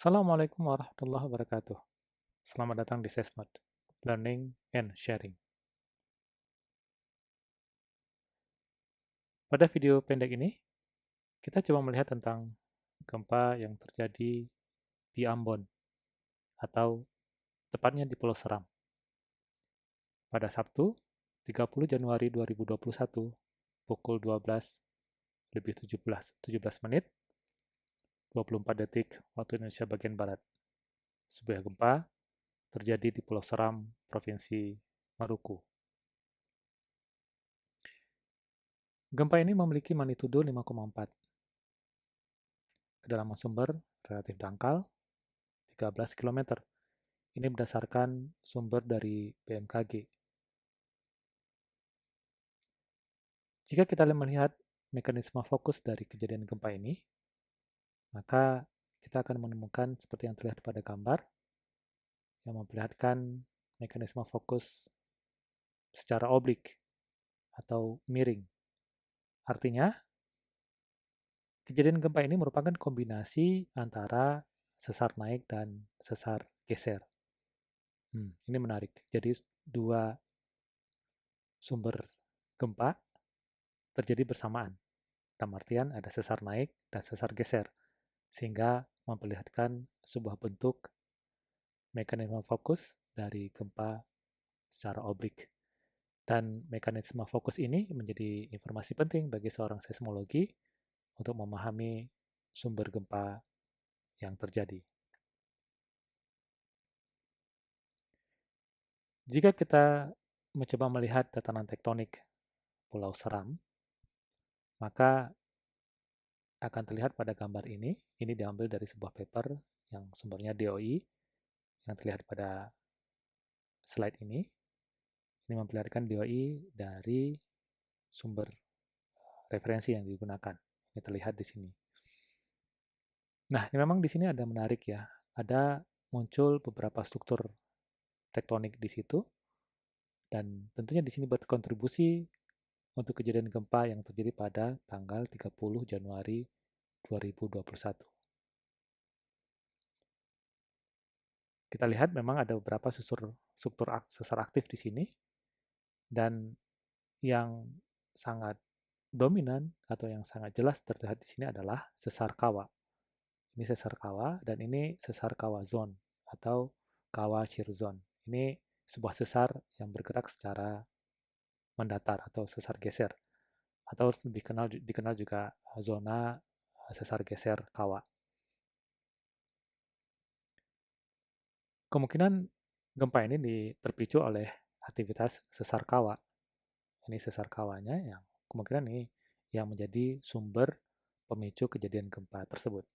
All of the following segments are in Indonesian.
Assalamualaikum warahmatullahi wabarakatuh. Selamat datang di Sesnot, Learning and Sharing. Pada video pendek ini, kita coba melihat tentang gempa yang terjadi di Ambon, atau tepatnya di Pulau Seram, pada Sabtu, 30 Januari 2021, pukul 12 lebih 17 menit, 24 detik waktu Indonesia bagian Barat. Sebuah gempa terjadi di Pulau Seram, Provinsi Maluku. Gempa ini memiliki magnitudo 5,4. Kedalaman sumber relatif dangkal, 13 km. Ini berdasarkan sumber dari BMKG. Jika kita melihat mekanisme fokus dari kejadian gempa ini, maka kita akan menemukan seperti yang terlihat pada gambar, yang memperlihatkan mekanisme fokus secara oblik atau miring. Artinya, kejadian gempa ini merupakan kombinasi antara sesar naik dan sesar geser. Ini menarik. Jadi dua sumber gempa terjadi bersamaan. Dalam artian ada sesar naik dan sesar geser, sehingga memperlihatkan sebuah bentuk mekanisme fokus dari gempa secara oblik. Dan mekanisme fokus ini menjadi informasi penting bagi seorang seismologi untuk memahami sumber gempa yang terjadi. Jika kita mencoba melihat tatanan tektonik Pulau Seram, maka akan terlihat pada gambar ini diambil dari sebuah paper yang sumbernya DOI, yang terlihat pada slide ini. Ini memperlihatkan DOI dari sumber referensi yang digunakan. Ini terlihat di sini. Nah, memang di sini ada menarik ya. Ada muncul beberapa struktur tektonik di situ, dan tentunya di sini berkontribusi untuk kejadian gempa yang terjadi pada tanggal 30 Januari 2021. Kita lihat memang ada beberapa struktur sesar aktif di sini, dan yang sangat dominan atau yang sangat jelas terlihat di sini adalah sesar kawah. Ini sesar kawah, dan ini sesar kawah zone atau kawah shear zone. Ini sebuah sesar yang bergerak secara mendatar atau sesar geser, atau lebih dikenal juga zona sesar geser kawah. Kemungkinan gempa ini terpicu oleh aktivitas sesar kawah. Ini sesar kawahnya yang kemungkinan ini yang menjadi sumber pemicu kejadian gempa tersebut.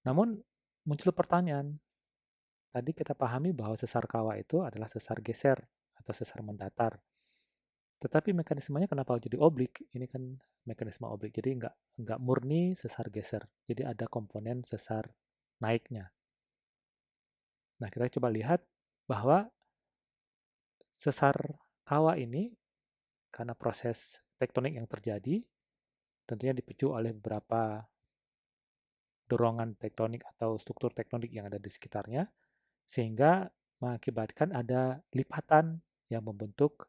Namun muncul pertanyaan, tadi kita pahami bahwa sesar kawah itu adalah sesar geser atau sesar mendatar. Tetapi mekanismenya kenapa jadi oblik? Ini kan mekanisme oblik, jadi nggak murni sesar geser. Jadi ada komponen sesar naiknya. Nah, kita coba lihat bahwa sesar kawah ini karena proses tektonik yang terjadi, tentunya dipicu oleh beberapa dorongan tektonik atau struktur tektonik yang ada di sekitarnya, sehingga mengakibatkan ada lipatan yang membentuk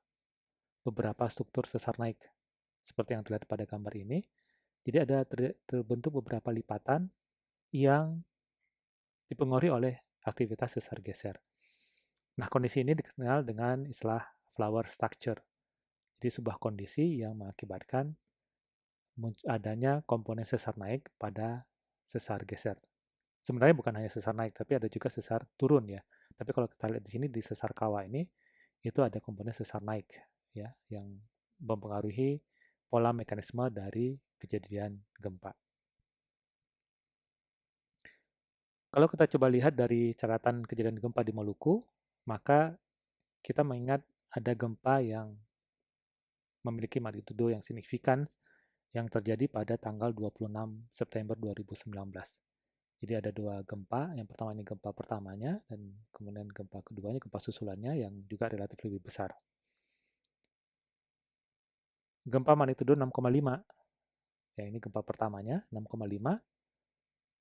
beberapa struktur sesar naik, seperti yang terlihat pada gambar ini. Jadi ada terbentuk beberapa lipatan yang dipengaruhi oleh aktivitas sesar geser. Nah, kondisi ini dikenal dengan istilah flower structure. Jadi sebuah kondisi yang mengakibatkan adanya komponen sesar naik pada sesar geser. Sebenarnya bukan hanya sesar naik, tapi ada juga sesar turun ya. Tapi kalau kita lihat di sini di sesar kawah ini, itu ada komponen sesar naik ya, yang mempengaruhi pola mekanisme dari kejadian gempa. Kalau kita coba lihat dari catatan kejadian gempa di Maluku, maka kita mengingat ada gempa yang memiliki magnitudo yang signifikan yang terjadi pada tanggal 26 September 2019. Jadi ada dua gempa, yang pertama ini gempa pertamanya, dan kemudian gempa keduanya, gempa susulannya yang juga relatif lebih besar. Gempa magnitudo 6,5, ya ini gempa pertamanya, 6,5,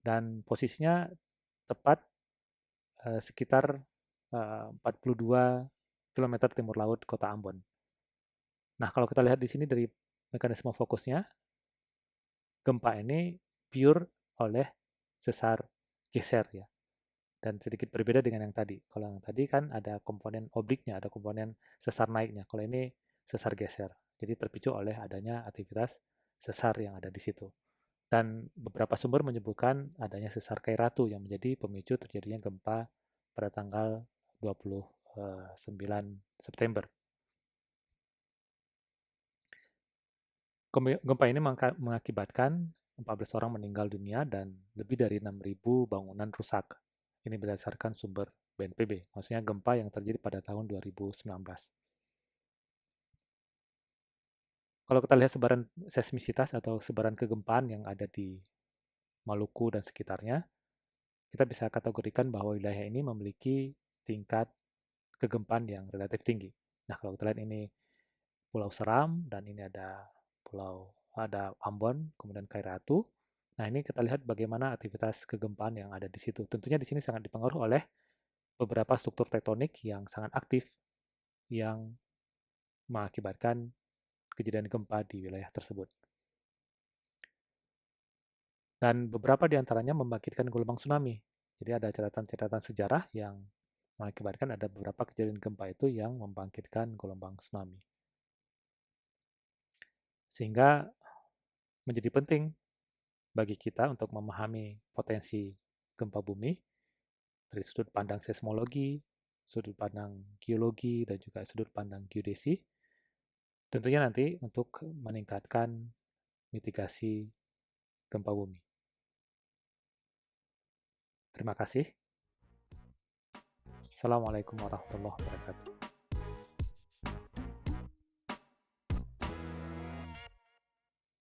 dan posisinya tepat sekitar 42 km timur laut kota Ambon. Nah, kalau kita lihat di sini dari mekanisme fokusnya, gempa ini pure oleh sesar geser ya. Dan sedikit berbeda dengan yang tadi. Kalau yang tadi kan ada komponen obliknya, ada komponen sesar naiknya. Kalau ini sesar geser. Jadi terpicu oleh adanya aktivitas sesar yang ada di situ. Dan beberapa sumber menyebutkan adanya sesar Kairatu yang menjadi pemicu terjadinya gempa pada tanggal 29 September. Gempa ini mengakibatkan 14 orang meninggal dunia dan lebih dari 6.000 bangunan rusak. Ini berdasarkan sumber BNPB, maksudnya gempa yang terjadi pada tahun 2019. Kalau kita lihat sebaran seismisitas atau sebaran kegempaan yang ada di Maluku dan sekitarnya, kita bisa kategorikan bahwa wilayah ini memiliki tingkat kegempaan yang relatif tinggi. Nah, kalau kita lihat ini Pulau Seram dan ini ada Ambon, kemudian Kairatu. Nah, ini kita lihat bagaimana aktivitas kegempaan yang ada di situ. Tentunya di sini sangat dipengaruhi oleh beberapa struktur tektonik yang sangat aktif yang mengakibatkan kejadian gempa di wilayah tersebut. Dan beberapa di antaranya membangkitkan gelombang tsunami. Jadi ada catatan-catatan sejarah yang mengakibatkan ada beberapa kejadian gempa itu yang membangkitkan gelombang tsunami. Sehingga menjadi penting bagi kita untuk memahami potensi gempa bumi dari sudut pandang seismologi, sudut pandang geologi, dan juga sudut pandang geodesi. Tentunya nanti untuk meningkatkan mitigasi gempa bumi. Terima kasih. Assalamualaikum warahmatullahi wabarakatuh.